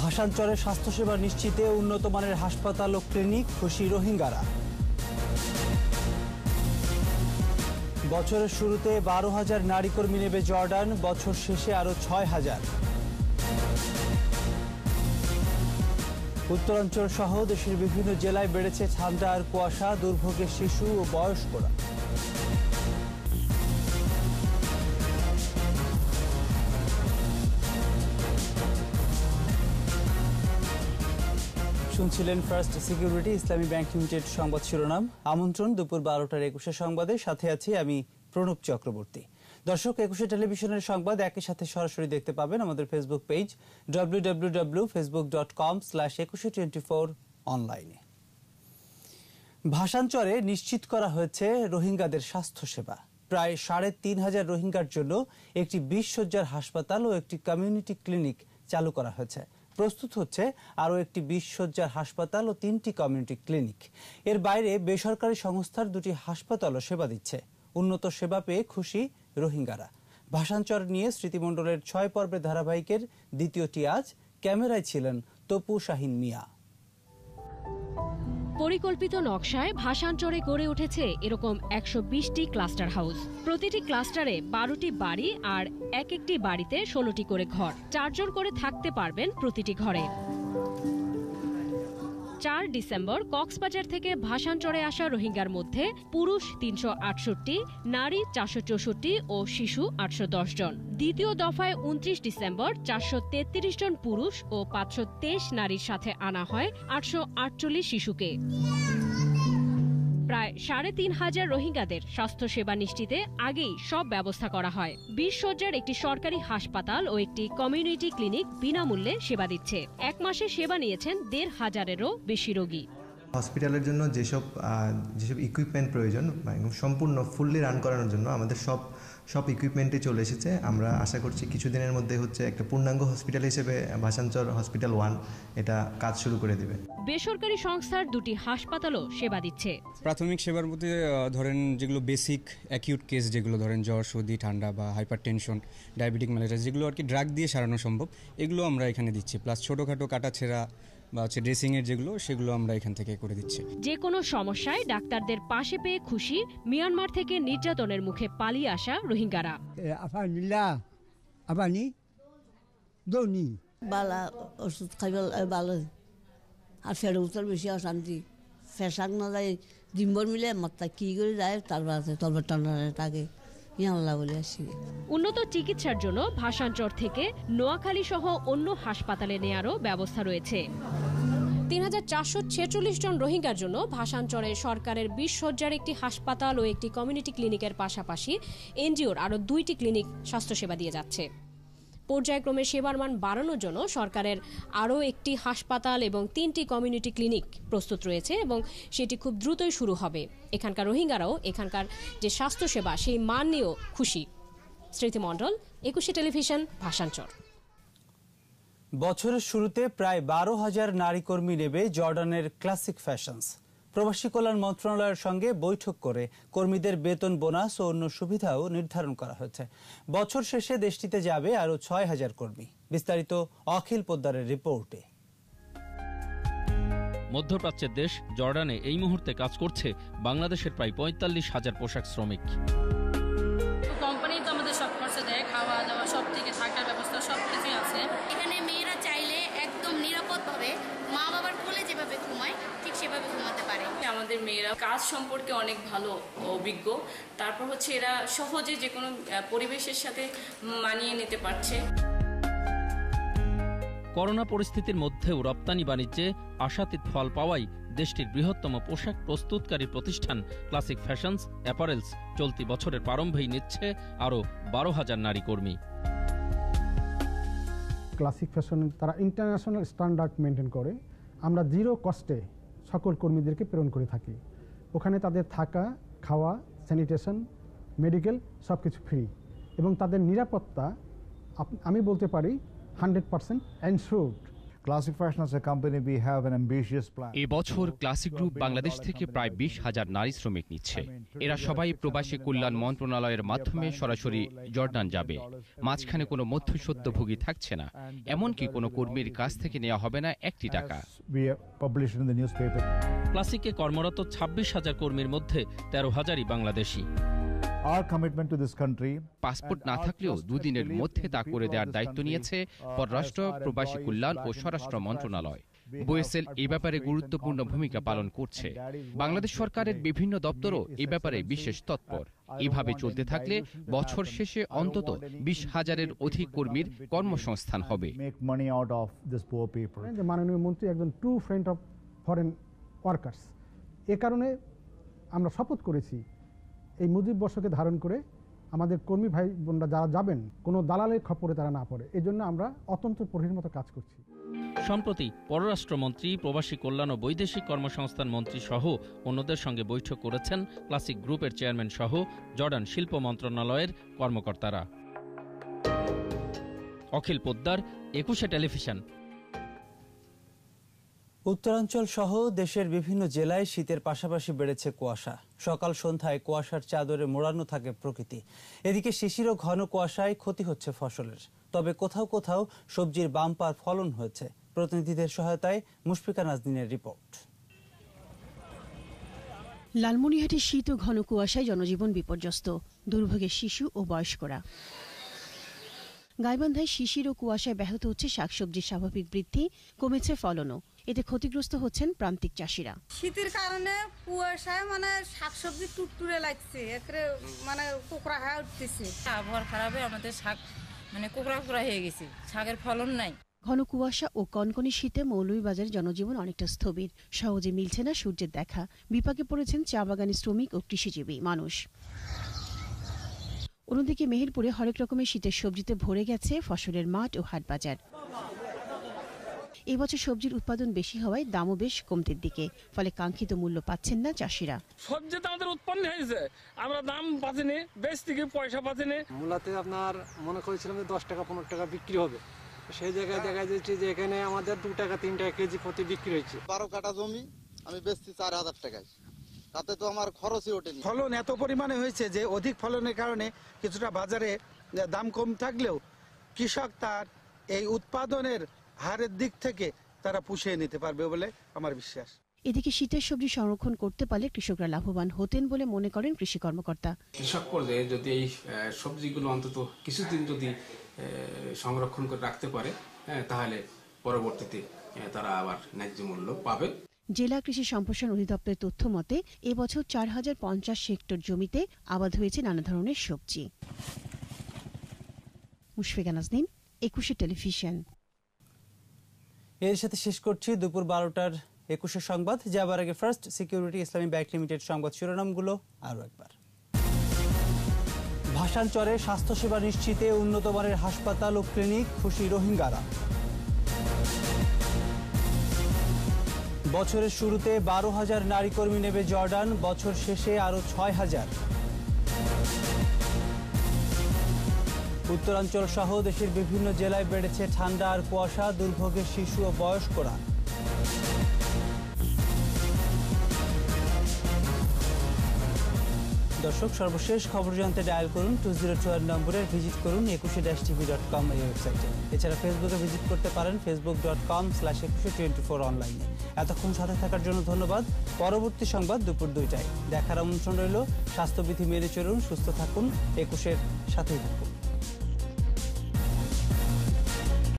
ভাসানচরে স্বাস্থ্যসেবা নিশ্চিতে উন্নত মানের হাসপাতাল ও ক্লিনিক, খুশি রোহিঙ্গারা। বছরের শুরুতে 12,000 নারী কর্মী নেবে জর্ডান, বছর শেষে আরো 6,000। উত্তরাঞ্চল সহ দেশের বিভিন্ন জেলায় বেড়েছে ঠান্ডা আর কুয়াশা, দুর্ভোগে শিশু ও বয়স্করা। শুনছিলেন ফার্স্ট সিকিউরিটি ইসলামী ব্যাংক লিমিটেড সংবাদ শিরোনাম। আমন্ত্রণ দুপুর 12টার 21 সংবাদে, সাথে আছি আমি প্রণব চক্রবর্তী। দর্শক, 21 টেলিভিশনের সংবাদ একই সাথে সরাসরি দেখতে পাবেন আমাদের ফেসবুক পেজ www.facebook.com/2124 অনলাইনে। ভাসানচরে নিশ্চিত করা হয়েছে রোহিঙ্গাদের স্বাস্থ্যসেবা। প্রায় 3,500 রোহিঙ্গার জন্য একটি 20 শয্যার হাসপাতাল ও একটি কমিউনিটি ক্লিনিক চালু করা হয়েছে। প্রস্তুত হচ্ছে আরও একটি 20 শয্যার হাসপাতাল ও 3টি কমিউনিটি ক্লিনিক। এর বাইরে বেসরকারি সংস্থার 2টি হাসপাতালও সেবা দিচ্ছে। উন্নত সেবা পেয়ে খুশি রোহিঙ্গারা। ভাসানচর নিয়ে স্মৃতিমণ্ডলের 6 পর্বের ধারাবাহিকের দ্বিতীয়টি আজ। ক্যামেরায় ছিলেন তপু শাহিন মিয়া। পরিকল্পিত নকশায় ভাসানচরে গড়ে উঠেছে এরকম 120টি ক্লাস্টার হাউস। প্রতিটি ক্লাস্টারে 12টি বাড়ি আর একটি বাড়িতে 16টি করে ঘর। 4 জন করে থাকতে পারবেন প্রতিটি ঘরে। 4 ডিসেম্বর কক্সবাজার থেকে ভাসানচরে আসা রোহিঙ্গার মধ্যে পুরুষ 368, নারী 464 ও শিশু 810 জন। দ্বিতীয় দফায় 29 ডিসেম্বর 433 জন পুরুষ ও 523 নারীর সাথে আনা হয় 848 শিশুকে। প্রায় 3,500 রোহিঙ্গাদের স্বাস্থ্যসেবা নিশ্চিতে আগেই সব ব্যবস্থা করা হয়। 20 শয্যার একটি সরকারি হাসপাতাল ও একটি কমিউনিটি ক্লিনিক বিনামূল্যে সেবা দিচ্ছে। 1 মাসে সেবা নিয়েছেন 1,500-এরও বেশি রোগী। হসপিটালের জন্য যেসব ইকুইপমেন্ট প্রয়োজন সম্পূর্ণ ফুললি রান করানোর জন্য আমাদের সব ইকুইপমেন্টে চলে এসেছে। আমরা আশা করছি কিছুদিনের মধ্যে একটা পূর্ণাঙ্গ হসপিটাল হিসেবে ভাসানচর হসপিটাল 1 এটা কাজ শুরু করে দেবে। বেসরকারি সংস্থার 2টি হাসপাতালও সেবা দিচ্ছে। প্রাথমিক সেবার মধ্যে ধরেন যেগুলো বেসিক অ্যাকিউট কেস, যেগুলো ধরেন জ্বর, সর্দি, ঠান্ডা বা হাইপার টেনশন, ডায়াবেটিক, ম্যালেরিয়া, যেগুলো আর কি ড্রাগ দিয়ে সারানো সম্ভব, এগুলো আমরা এখানে দিচ্ছি। প্লাস ছোটোখাটো কাটাছেঁড়া বা ড্রেসিংয়ের সেগুলো আমরা এখান থেকে করে দিচ্ছি। যে কোনো সমস্যায় ডাক্তারদের পাশে পেয়ে খুশি মিয়ানমার থেকে নির্যাতনের মুখে পালিয়ে আসা রোহিঙ্গারা। বালা ওষুধ খাইবার ভালো আর ফের উত্তর বেশি অশান্তি, ফেসাক না যায় ডিম্বর মিলে মাত্রা কি করে যায় তারপর তলবার টানার তাকে ইয়াল্লা বলে আসি। উন্নত চিকিৎসার জন্য ভাসানচর থেকে নোয়াখালী সহ অন্য হাসপাতালে নেয়ারও ব্যবস্থা রয়েছে। 3,446 জন রোহিঙ্গার জন্য ভাসানচরে সরকারের 20 শয্যার একটি হাসপাতাল ও একটি কমিউনিটি ক্লিনিকের পাশাপাশি এনজিওর আরও 2টি ক্লিনিক স্বাস্থ্যসেবা দিয়ে যাচ্ছে। পর্যায়ক্রমে সেবার মান বাড়ানোর জন্য সরকারের আরও একটি হাসপাতাল এবং 3টি কমিউনিটি ক্লিনিক প্রস্তুত রয়েছে এবং সেটি খুব দ্রুতই শুরু হবে। এখানকার রোহিঙ্গারাও এখানকার যে স্বাস্থ্যসেবা সেই মান নিয়েও খুশি। স্মৃতিমণ্ডল, 21 টেলিভিশন, ভাসানচর। বছরের শুরুতে প্রায় 12,000 নারী কর্মী নেবে জর্ডানের ক্লাসিক ফ্যাশনস। প্রবাসী কল্যাণ মন্ত্রণালয়ের সঙ্গে বৈঠক করে কর্মীদের বেতন, বোনাস ও অন্য সুবিধাও নির্ধারণ করা হয়েছে। বছর শেষে দেশটিতে যাবে আরও 6,000 কর্মী। বিস্তারিত অখিল পোদ্দারের রিপোর্টে। মধ্যপ্রাচ্যের দেশ জর্ডানে এই মুহূর্তে কাজ করছে বাংলাদেশের প্রায় 45,000 পোশাক শ্রমিক। কোম্পানি তো আমাদের সব খরচা দেয়, খাওয়া দাওয়া সব থেকে, থাকার ব্যবস্থা সব কিছুই আছে। এখানে মেয়েরা চাইলে একদম নিরাপদভাবে মা বাবার কোলে যেভাবে ঘুমায় ঠিক সেভাবে ঘুমাতে পারে। আমাদের মেয়েরা কাজ সম্পর্কে অনেক ভালো অভিজ্ঞ, তারপর এরা সহজে যে কোনো পরিবেশের সাথে মানিয়ে নিতে পারছে। করোনা পরিস্থিতির মধ্যেও রপ্তানি বাণিজ্যে আশাতীত ফল পাওয়ায় দেশটির বৃহত্তম পোশাক প্রস্তুতকারী প্রতিষ্ঠান ক্লাসিক ফ্যাশনস অ্যাপারেলস চলতি বছরের প্রারম্ভেই নিচ্ছে আরও 12,000 নারী কর্মী। ক্লাসিক ফ্যাশন তারা ইন্টারন্যাশনাল স্ট্যান্ডার্ড মেনটেন করে। আমরা 0 কস্টে সকল কর্মীদেরকে প্রেরণ করে থাকি। ওখানে তাদের থাকা, খাওয়া, স্যানিটেশন, মেডিকেল সব কিছু ফ্রি এবং তাদের নিরাপত্তা আমি বলতে পারি 100% এনশিওরড। Classic Fashion as a company, we have an ambitious plan. এবছর ক্লাসিক গ্রুপ বাংলাদেশ থেকে প্রায় 20,000 নারী শ্রমিক নিচ্ছে। এরা সবাই প্রবাসী কল্যাণ মন্ত্রণালয়ের মাধ্যমে সরাসরি জর্ডান যাবে। মাঝখানে কোনো মধ্যস্বত্বভোগী থাকছে না, এমনকি কোনো কর্মীর কাছ থেকে নেওয়া হবে না 1 টাকা। ক্লাসিকে কর্মরত 26,000 কর্মীর মধ্যে 13,000ই বাংলাদেশি। Our commitment to this country, passport না থাকলেও 2 দিনের মধ্যে তা করে দেওয়ার দায়িত্ব নিয়েছে পররাষ্ট্র, প্রবাসী কল্যাণ ও স্বরাষ্ট্র মন্ত্রণালয়। বোয়েসেল এই ব্যাপারে গুরুত্বপূর্ণ ভূমিকা পালন করছে। বাংলাদেশ সরকারের বিভিন্ন দপ্তরও এই ব্যাপারে বিশেষ তৎপর। এভাবে চলতে থাকলে বছর শেষে অন্তত 20,000-এর অধিক কর্মীর কর্মসংস্থান হবে। মাননীয় মন্ত্রী একজন true friend of foreign workers, এ কারণে আমরা শপথ করেছি এই মুজিব বর্ষকে ধারণ করে আমাদের কর্মী ভাই বোনরা যারা যাবেন কোনো দালালের খপ্পরে তারা না পড়ে, এই জন্য আমরা অতন্ত্র প্রহরীর মতো কাজ করছি। সম্প্রতি পররাষ্ট্রমন্ত্রী, প্রবাসী কল্যাণ ও বৈদেশিক কর্মসংস্থান মন্ত্রী সহ অন্যদের সঙ্গে বৈঠক করেছেন ক্লাসিক গ্রুপের চেয়ারম্যান সহ জর্ডান শিল্প মন্ত্রণালয়ের কর্মকর্তারা। অখিল পোদ্দার, 21 টেলিভিশন। উত্তরাঞ্চল সহ দেশের বিভিন্ন জেলায় শীতের পাশাপাশি বেড়েছে কুয়াশা। সকাল সন্ধ্যায় কুয়াশার চাদরে মোড়ানো থাকে প্রকৃতি। এদিকে শিশির ও ঘন কুয়াশায় ক্ষতি হচ্ছে ফসলের। তবে কোথাও কোথাও সবজির বাম্পার ফলন হয়েছে। প্রতিনিধিদের সহায়তায় মুশফিকা নাজনীনের রিপোর্ট। লালমনিরহাটে শীত ও ঘন কুয়াশায় জনজীবন বিপর্যস্ত, দুর্ভোগে শিশু ও বয়স্করা। গাইবান্ধায় শিশির ও কুয়াশায় ব্যাহত হচ্ছে শাকসবজির স্বাভাবিক বৃদ্ধি, কমেছে ফলনও। এতে ক্ষতিগ্রস্ত হচ্ছেন প্রান্তিক চাষিরা। শীতের কারণে কুয়াশায় শাকসবজি টুকটুরে লাগছে, কোকড়া হয়ে উঠতেছে। আবহাওয়া খারাপে আমাদের শাক কোকড়া কোকড়া হয়ে গেছে, শাকের ফলন নাই। ঘন কুয়াশা ও কনকনি শীতে মৌলভীবাজারের জনজীবন অনেকটা স্থবির। সহজে মিলছে না সূর্যের দেখা। বিপাকে পড়েছেন চা বাগানি শ্রমিক ও কৃষিজীবী মানুষ। অন্যদিকে মেহেরপুরে হরেক রকমের শীতের সবজিতে ভরে গেছে ফসলের মাঠ ও হাট বাজার। এবছর সবজির উৎপাদন বেশি হওয়ায় দামও বেশ কমতির দিকে, ফলে কাঙ্ক্ষিত মূল্য পাচ্ছেন না চাষিরা। সবজি তো আমাদের উৎপন্ন হয়েছে, আমরা দাম পাচ্ছিনি, বেশ থেকে পয়সা পাচ্ছিনি। মূলাতে আপনার মনে করেছিলাম যে 10 টাকা 15 টাকা বিক্রি হবে, সেই জায়গায় দেখা যাচ্ছে যে এখানে আমাদের 2 টাকা 3 টাকা কেজি প্রতি বিক্রি হয়েছে। 12 কাঠা জমি আমি বেচছি 4,000 টাকায়, তাতে তো আমার খরচই ওঠেনি। ফলন এত পরিমাণে হয়েছে যে অধিক ফলনের কারণে কিছুটা বাজারে দাম কম থাকলেও কৃষক তার এই উৎপাদনের হারের দিক থেকে তারা পুষিয়ে নিতে পারবে বলে আমার বিশ্বাস। এদিকে শীতের সবজি সংরক্ষণ করতে পারলে কৃষকরা লাভবান হতেন বলে মনে করেন কৃষি কর্মকর্তা। কৃষক পর্যায়ে যদি এই সবজিগুলো অন্তত কিছুদিন যদি সংরক্ষণ করে রাখতে পারে, তাহলে পরবর্তীতে তারা আবার ন্যায্য মূল্য পাবে। জেলা কৃষি সম্প্রসারণ অধিদপ্তরের তথ্য মতে এবছর 4,050 হেক্টর জমিতে আবাদ হয়েছে নানা ধরনের সবজি। মুশফিকা নাজনীন, 21 টেলিভিশন। এর সাথে শেষ করছি দুপুর 12টার 21 সংবাদ। যাবার আগে ফার্স্ট সিকিউরিটি ইসলামী ব্যাংক লিমিটেড সংবাদ শিরোনামগুলো আরও একবার। ভাসানচরে স্বাস্থ্যসেবা নিশ্চিতে উন্নতমানের হাসপাতাল ও ক্লিনিক, খুশি রোহিঙ্গারা। বছরের শুরুতে 12,000 নারী কর্মী নেবে জর্ডান, বছর শেষে আরও 6,000। উত্তরাঞ্চল সহ দেশের বিভিন্ন জেলায় বেড়েছে ঠান্ডা আর কুয়াশা, দুর্ভোগে শিশু ও বয়স্করা। দর্শক, সর্বশেষ খবর জানতে ডায়াল করুন 2024 নম্বরে, ভিজিট করুন 21-tv.com এই ওয়েবসাইটে। এছাড়া ফেসবুকে ভিজিট করতে পারেন facebook.com/2124 অনলাইনে। এতক্ষণ সাথে থাকার জন্য ধন্যবাদ। পরবর্তী সংবাদ দুপুর 2টায় দেখার আমন্ত্রণ রইল। স্বাস্থ্যবিধি মেনে চলুন, সুস্থ থাকুন, 21-এর সাথেই থাকুন।